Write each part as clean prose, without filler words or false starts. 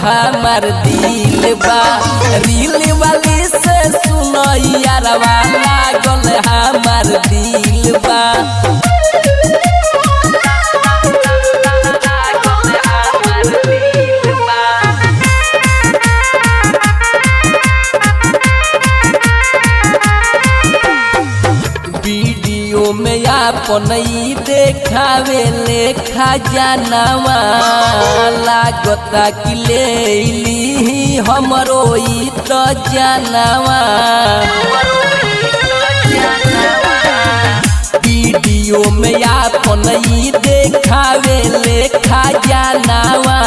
हमार दिल बा। रील वाली से सुनो यारवा लागल हमार दिल बा। वीडियो में आपन देखावे लेखा जानवा लागता कि ले ली हमरो तो जानवा। वीडियो में आपन देखावे लेखा जानवा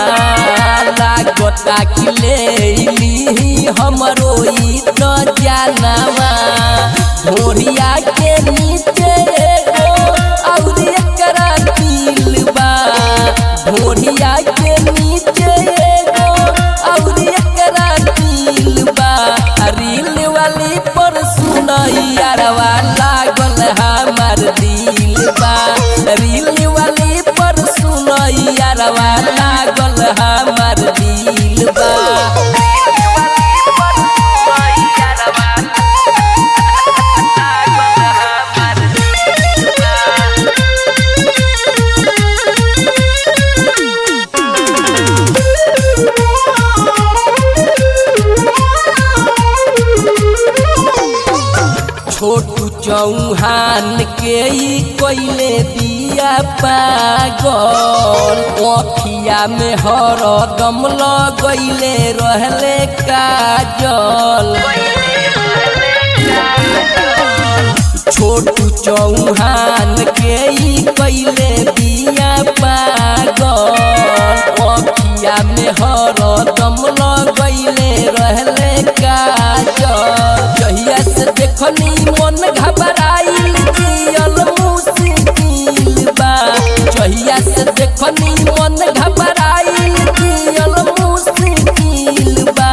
लागता कि ले ली हमरो तो जानवा। ढोरिया के नीचे एगो और एकरा तिल बा। ढोरिया के नीचे एगो और एकरा तिल बा। रील वाली पर सुनो यारवा लागल हमार दिल बा। रील वाली पर सुनो यारवा लागल हमार दिल बा। छोटू चौहान के कोइले दिया पागल। अखिया में हरदम लगैले रहले काजल। छोटू चौहान के कोइले दिया पागल। अखिया में हरदम लगैले रहले काजल। जहिया से देखनी मन घबराइल जियल मुश्किल बा। जहिया से देखनी मन घबराइल जियल मुश्किल बा।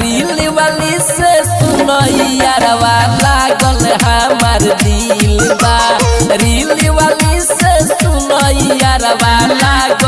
रील वाली से सुनो यारवा लागल हमार दिल बा। रील वाली से सुनो यारवा लागल